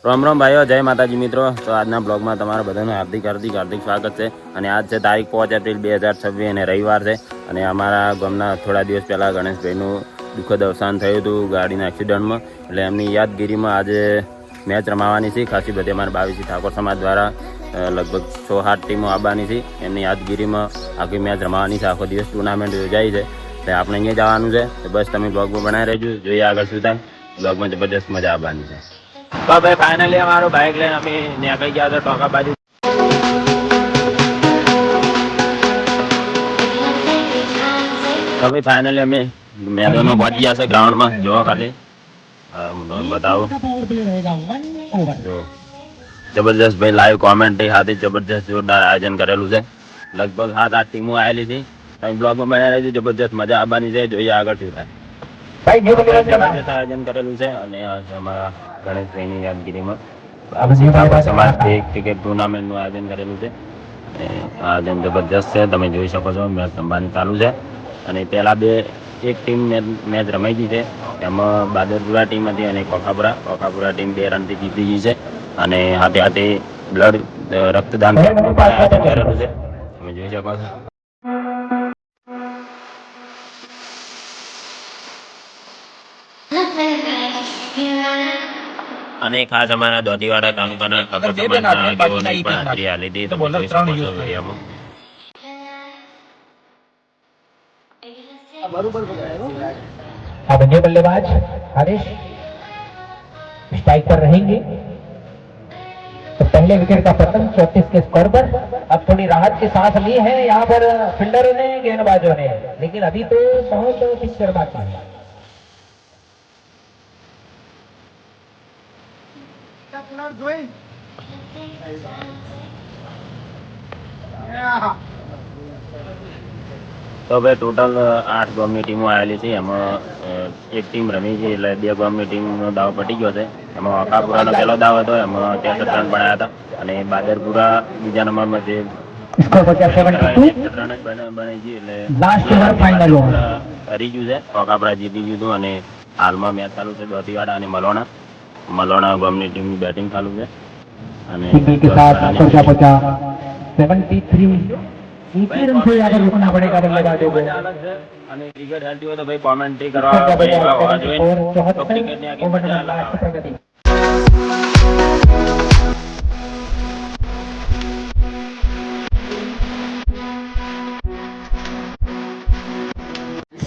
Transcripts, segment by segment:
રામ રામ ભાઈઓ, જય માતાજી મિત્રો. તો આજના બ્લોગમાં તમારા બધાનું હાર્દિક સ્વાગત છે. અને આજ છે તારીખ 5 એપ્રિલ 2026 અને રવિવાર છે. અને અમારા ગામના થોડા દિવસ પહેલાં ગણેશભાઈનું દુઃખદ અવસાન થયું હતું ગાડીના એક્સિડન્ટમાં. એટલે એમની યાદગીરીમાં આજે મેચ રમાવાની છે. ખાસી બધી અમારા બાવીસી ઠાકોર સમાજ દ્વારા લગભગ 6-7 ટીમો આવવાની છે. એમની યાદગીરીમાં આખી મેચ રમાવાની છે. આખો દિવસ ટુર્નામેન્ટ યોજાઈ છે. એટલે આપણે અહીંયા જવાનું છે. તો બસ તમે બ્લોગમાં બનાવી રહેજો, જોઈએ આગળ શું થાય. બ્લોગમાં જબરદસ્ત મજા આવવાની છે. તો ભાઈ ફાઇનલી અમારું બાઇક લઈને અમે નીકળી ગયા હતા ટોકા બાજુ. તો ભાઈ ફાઇનલી અમે મેદાનમાં પહોંચી ગયા છે, ગ્રાઉન્ડમાં. જોવા ખાલી બતાવો, જબરદસ્ત ભાઈ લાઈવ કોમેન્ટ્રી સાથે જબરદસ્ત જોરદાર આયોજન કરેલું છે. લગભગ 7-8 ટીમો આવેલી હતી. તમે બ્લોગમાં બનાવી રહેજો, જબરદસ્ત મજા આવવાની છે. જોઈએ આગળ શું થાય. જબરદસ્ત આયોજન કરેલું છે. અને અમારા ગણેશભાઈની યાદગીરીમાં સમાજથી ક્રિકેટ ટુર્નામેન્ટનું આયોજન કરેલું છે. આયોજન જબરદસ્ત છે, તમે જોઈ શકો છો. મેચ રમવાની ચાલુ છે. અને પહેલા એક ટીમ મેચ રમાઈ ગઈ છે. એમાં બાદરપુરા ટીમ હતી અને કોખાપુરા ટીમ 2 રનથી જીતી ગઈ છે. અને હાથે હાથે બ્લડ રક્તદાન કેમ્પનું આયોજન કરેલું છે, તમે જોઈ શકો છો. અને ખાસ અમારા દોધીવાડા તાલુકાના ઠાકોર સમાજના આગેવાનોની પણ હાજરી આલી હતી. તમે જોઈ શકો છો વિડીયોમાં. अब अन्य बल्लेबाज हरीश स्ट्राइक पर रहेंगे. तो पहले विकेट का पतन 34 के स्कोर पर. अब थोड़ी राहत की सांस ली है यहाँ पर फील्डरों ने, गेंदबाजों ने, लेकिन अभी तो बहुत पिक्चर बाकी है. તો ભાઈ ટોટલ 8 ગામની ટીમો આવેલી છે. એમાં એક ટીમ રમી છે, એટલે 2 ગામની ટીમનો દાવ પટી ગયો છે. એમાં અકાપુરાનો પહેલો દાવ હતો, એમાં 63 રન બનાવ્યા હતા. અને બાદરપુરા બીજા નંબરમાં જે હરી ગયું છે. અકાપુરા જીતી ગયું હતું. અને હાલમાં મેચ ચાલુ છે દોધીવાડા અને મલોણા ગામની ટીમની બેટિંગ ચાલુ છે. અને અને ક્રિકેટ હેલ્તી હોય તો ભાઈ કોમેન્ટ્રી કરવા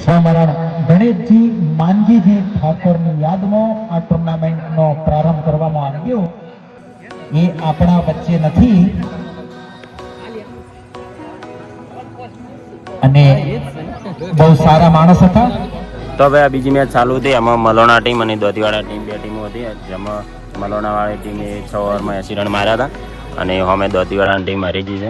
સ્મરણ ગણેશજી માનજીજી ઠાકોરની યાદમાં આ ટુર્નામેન્ટનો પ્રારંભ કરવામાં આવ્યો. એ આપણા વચ્ચે નથી અને બહુ સારા માણસ હતા. તો ભાઈ આ બીજી મેચ ચાલુ હતી. એમાં મલોણા ટીમ અને દોધીવાડા ટીમ 2 ટીમો હતી. જેમાં મલોણાવાળી ટીમે 6 ઓવરમાં 80 રન માર્યા હતા. અને અમે દોધીવાડાની ટીમ હારી ગઈ છે.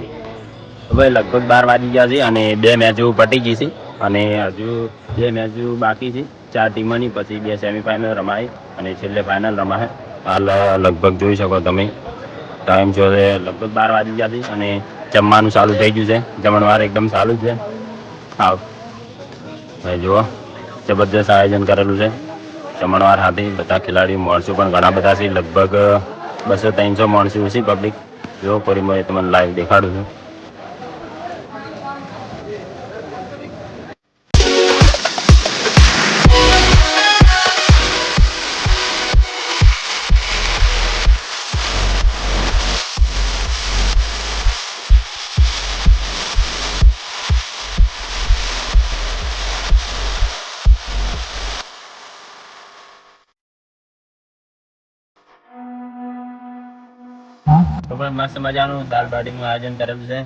તો ભાઈ લગભગ 12 વાગી ગયા છે અને 2 મેચ એવું પટી ગઈ છે. અને હજુ 2 મેચ બાકી છે 4 ટીમોની. પછી 2 સેમીફાઇનલ રમાય અને છેલ્લે ફાઇનલ રમાય. હાલ લગભગ જોઈ શકો તમે, ટાઈમ છે લગભગ 12 વાગી ગયા છે. અને જમવાનું ચાલુ થઈ ગયું છે. જમણવાર એકદમ ચાલુ જ છે. હા ભાઈ જુઓ, જબરદસ્ત આયોજન કરેલું છે. જમણવાર સાથે બધા ખેલાડીઓ, માણસો પણ ઘણા બધા છે. લગભગ 200-300 માણસો છે પબ્લિક. જો પરિમળ તમને લાઈવ દેખાડું છું. તો પણ મસ્ત મજાનું દાલ બાટીનું આયોજન કરેલું છે.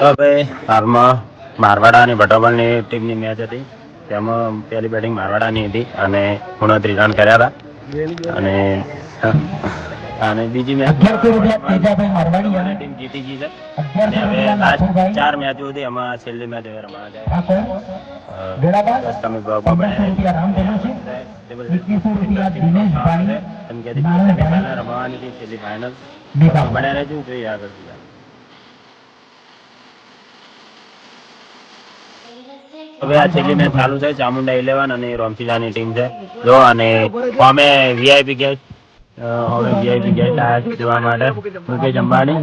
હવે હાલમાં મારવાડા અને ભટોબલની ટીમની મેચ હતી. તેમાં પહેલી બેટિંગ મારવાડાની હતી અને 29 રન કર્યા હતા. અને બીજી મેચ ટીમ જીતી ગઈ છે. અને હવે લાસ્ટ 4 મેચો હતી. એમાં છેલ્લી મેચ હવે રમાવા જાય. તમે રમાવાની હતી છેલ્લી ફાઇનલ. બનાવી રહેજો, જોઈએ આગળ. હવે આ છેલ્લી મેચ ચાલુ છે ચામુંડા 11 અને રોમચીલાની ટીમ છે જો અને અમે વીઆઈપી ગેસ્ટ આવ્યા જોવા માટે મુકેશ અંબાણી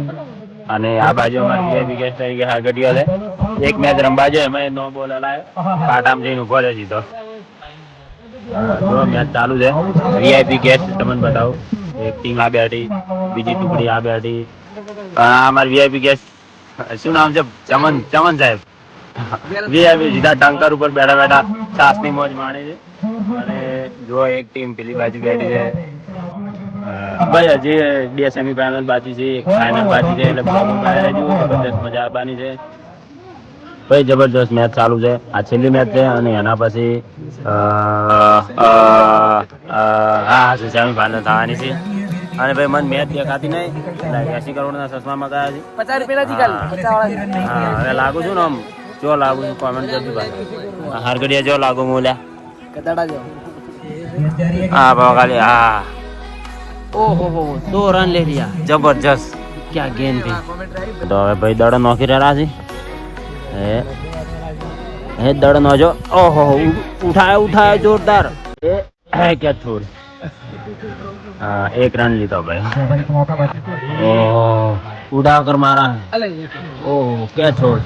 અને આ બાજુ અમારે વીઆઈપી ગેસ્ટ તરીકે હાગડિયો છે એક મેચ રમવા છે એમાં નો બોલ હલાયો પાટામ જઈને ઉભો છે સીધો જો મેચ ચાલુ છે વીઆઈપી ગેસ્ટ તમને બતાવું એક ટીમ આ બેઠી બીજી ટુકડી આ બેઠી અમારી વીઆઈપી ગેસ્ટ શું નામ છે ચમન ચમન સાહેબ વીઆઈપી સીધા ટંકર ઉપર બેઠા બેઠા છાસની મોજ માણે છે અને જો એક ટીમ પેલી બાજુ બેઠી છે ભાઈ હજી બે સેમીફાઈનલ બાકી છે એક ફાઇનલ બાકી છે એટલે જબરદસ્ત મજા આવવાની છે ભાઈ જબરદસ્ત મેચ ચાલુ છે આ છેલ્લી મેચ છે અને એના પછી હા સેમીફાઈનલ થવાની છે અને ભાઈ મને મેચ દેખાતી નહીં 80 કરોડના ચશ્મા મગાયા છે 50 રૂપિયા હા હવે લાગુ છું ને આમ જો લાગુ છું કોમેન્ટ કરજો ભાઈ હારગડિયા જો લાગુ મોલ્યા કદાડા જો હા ખાલી હા ओहो 2 रन ले लिया जबरदस्त क्या गेंद थी तो હવે ભાઈ દડ નોખી રહ્યા છે એ દડ નો જો ઓહો ઉઠાયો જોરદાર એ क्या छोड़ हाँ 1 रन લીધો भाई ओह उड़ा कर मारा है ओह क्या छोड़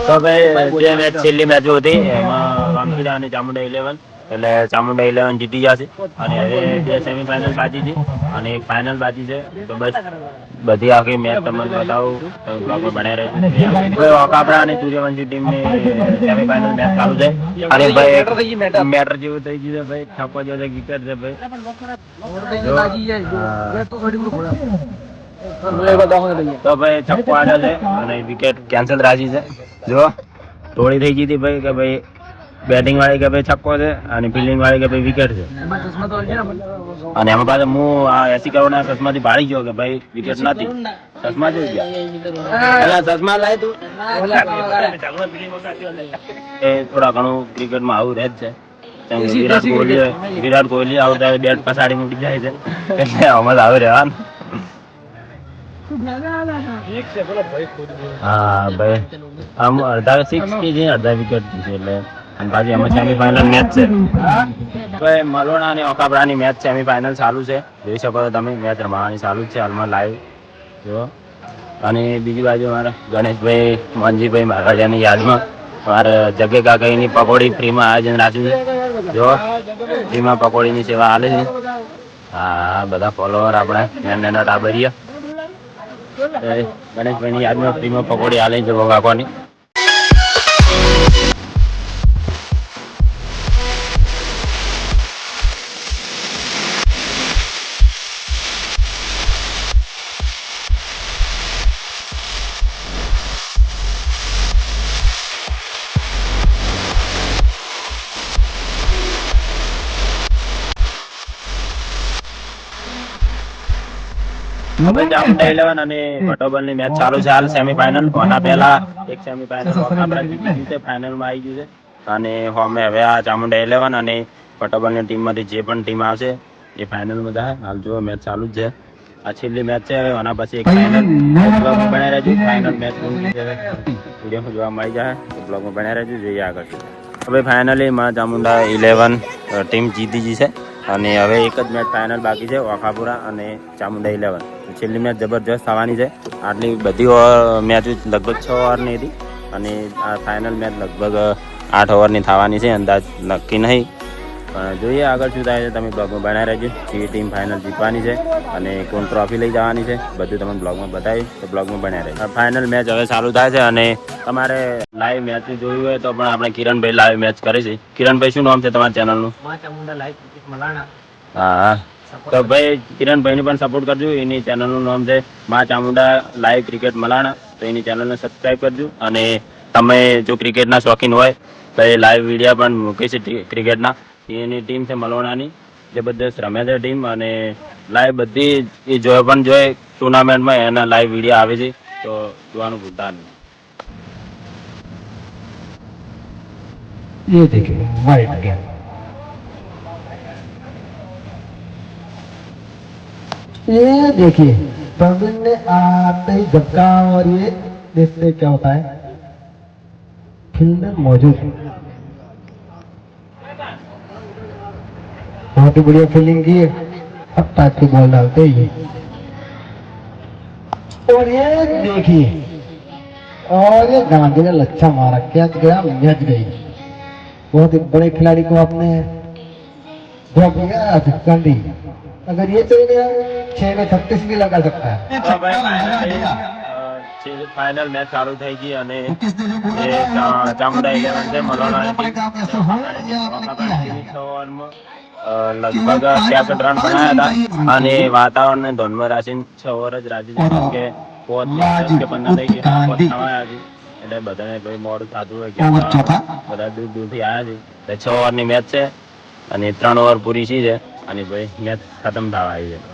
તો ભાઈ જે મેચ છેલ્લી મેચ હતી એમાં રામકીલા અને ચામુંડા 11 એટલે ચામુંડા 11 જીતી જશે અને હવે બે સેમીફાઇનલ બાકી છે અને એક ફાઇનલ બાકી છે તો બસ બધી આખી મેચ તમને બતાવું બ્લોગમાં બને રહે ભાઈ ઓકાપડા અને સૂર્યવંશી ટીમની સેમીફાઇનલ મેચ ચાલુ છે અને ભાઈ મેટર જેવું થઈ ગયું છે ભાઈ છક્કો જો છે વિકેટ છે ભાઈ તો ભાઈ છક્કો આવ્યો છે અને વિકેટ કેન્સલ રાજી છે જો તોડી થઈ ગઈ હતી ભાઈ કે ભાઈ બેટિંગ વાળી કે ભાઈ છક્કો છે અને ફિલ્ડિંગ વાળી કે ભાઈ વિકેટ છે અને એમાં પાછળ હું આ 80 કરોડના ચશ્માથી ભાળી ગયો કે ભાઈ વિકેટ નથી ચશ્મા જોઈ ગયા ચશ્મા લાય તું એ થોડા ઘણું ક્રિકેટમાં આવું રહે જ છે વિરાટ કોહલી આવું ત્યારે બેટ પછાડી મૂકી જાય છે એટલે આમાં આવું રહેવાનું હા ભાઈ આમ અડધા 6 કે છે અડધા વિકેટ છે એટલે અને પાછી એમાં સેમીફાઇનલ મેચ છે ભાઈ મલોણા અને ઓકાપડાની મેચ સેમીફાઇનલ ચાલુ છે જોઈ શકો છો તમે મેચ રમવાની ચાલુ છે હાલમાં લાઈવ જો અને બીજી બાજુ અમારા ગણેશભાઈ મોહનજીભાઈ મહારાજાની યાદમાં અમારા જગે કાકાની પકોડી ફ્રીમાં આયોજન રાખ્યું છે જો ફ્રીમાં પકોડીની સેવા હાલે છે હા બધા ફોલોવર આપણા નાના ટાબરિયા ગણેશભાઈની યાદમાં ફ્રીમાં પકોડી હાલે છે કાકોની ચામુંડા 11 અને પટોબલની મેચ ચાલુ છે હાલ સેમીફાઇનલ કોના પહેલા એક સેમીફાઇનલ આપણા જીતી છે ફાઇનલમાં આવી ગયું છે અને અમે હવે આ ચામુંડા 11 અને પટોબલની ટીમમાંથી જે પણ ટીમ આવશે એ ફાઇનલમાં જાય હાલ જો મેચ ચાલુ જ છે આ છેલ્લી મેચ છે હવે આના પછી એક ફાઇનલ બ્લોગમાં બનાવી રહેજો ફાઇનલ મેચ વિડીયો જોવા મળી જાય તો બ્લોગમાં બનાવી રહેજો જોઈએ આગળ હવે ફાઇનલી માં ચામુંડા 11 ટીમ જીતી ગઈ છે અને હવે એક જ મેચ ફાઇનલ બાકી છે ઓખાપુરા અને ચામુંડા 11 છેલ્લી મેચ જબરજસ્ત થવાની છે આટલી બધી મેચ લગભગ 6 ઓવરની હતી અને આ ફાઇનલ મેચ લગભગ 8 ઓવરની થવાની છે અંદાજ નક્કી નહીં પણ જોઈએ આગળ શું થાય છે તમે બ્લોગમાં બનાવી રહેજો જે ટીમ ફાઇનલ જીતવાની છે અને કોણ ટ્રોફી લઈ જવાની છે બધું તમને બ્લોગમાં બતાવી તો બ્લોગમાં બનાવી રહેજો ફાઇનલ મેચ હવે ચાલુ થાય છે અને તમારે લાઈવ મેચ જોયું હોય તો પણ આપણે કિરણભાઈ લાઈવ મેચ કરી છે કિરણભાઈ શું નામ છે તમારા ચેનલનું હા તો ભાઈ કિરણભાઈને પણ સપોર્ટ કરજો એની ચેનલનું નામ છે મા ચામુંડા લાઈવ ક્રિકેટ મલાણા તો એની ચેનલને સબસ્ક્રાઈબ કરજો અને તમે જો ક્રિકેટના શોખીન હોય તો એ લાઈવ વિડીયો પણ મૂકી છે ક્રિકેટના એની ટીમ છે મલોણાની જબરદસ્ત રમે છે ટીમ અને લાઈવ બધી એ જોઈ પણ જોઈએ ટુર્નામેન્ટમાં એના લાઈવ વિડીયો આવે છે તો જોવાનું ભૂલતા નહીં ये देखिए वाइड गया ये देखिए प्रवीण ने आते ही झपका और ये देखते क्या होता है फील्ड में मौजूद बहुत ही बढ़िया फील्डिंग की है अब टाइप की बॉल डालते ही और ये देखिए और ये गांधी ने लच्छा मारा क्या गया मैच गई बहुत ही बड़े खिलाड़ी को आपने ड्रॉप किया गांधी अगर ये चल गया 6 में 36 भी लगा सकता है ફાઇનલ મેચ ચાલુ થઈ ગઈ અને એ ચામુંડા 11 છે મલોણાની ટીમ 6 ઓવરમાં લગભગ 66 રન બનાવ્યા હતા અને વાતાવરણને ધોનમાં રાખીને 6 ઓવર જ રાખી છે કેમ કે પોત 10 કે 15 થઈ ગયા પોત થવાયા છે એટલે બધાને કોઈ મોડું થતું હોય કે બધા દૂર દૂરથી આવ્યા છે એટલે 6 ઓવરની મેચ છે અને 3 ઓવર પૂરી છે અને ભાઈ મેચ ખતમ થવા આવી છે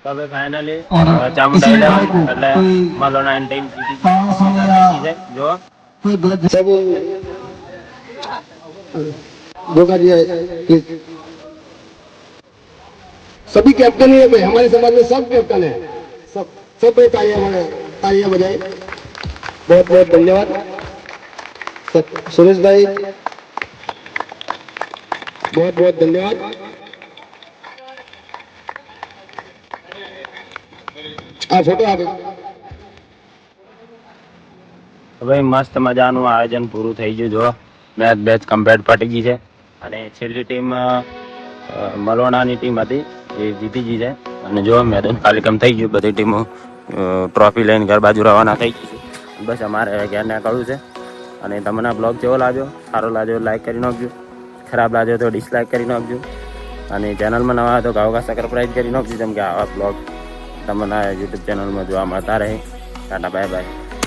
હવે ફાઇનલી ચામુંડા 11 એટલે મલોણાની ટીમ જીતી છે જો सब धोखा दिया है प्लीज सभी कैप्टन ही है भाई हमारे समाज में सब कैप्टन है सब पे तालियां बजाए बहुत बहुत धन्यवाद सुरेश भाई बहुत बहुत धन्यवाद फोटो आप ભાઈ મસ્ત મજાનું આયોજન પૂરું થઈ ગયું જો મેચ બેચ કમ્પ્લીટ પતી ગઈ છે અને છેલ્લી ટીમ મલોણાની ટીમ હતી એ જીતી ગઈ છે અને જો મેદાન ખાલી કમ થઈ ગયું બધી ટીમો ટ્રોફી લઈને ઘર બાજુ રવાના થઈ ગઈ છે બસ અમારે ઘેર નીકળવું છે અને તમને બ્લોગ કેવો લાગ્યો સારો લાગ્યો લાઈક કરી નાખજો ખરાબ લાગ્યો તો ડિસલાઈક કરી નાખજો અને ચેનલમાં નવા હોય તો ગાવગા સબસ્ક્રાઈબ કરી નાખજો જેમ કે આવા બ્લોગ તમને યુટ્યુબ ચેનલમાં જોવા મળતા રહે ટાટા બાય બાય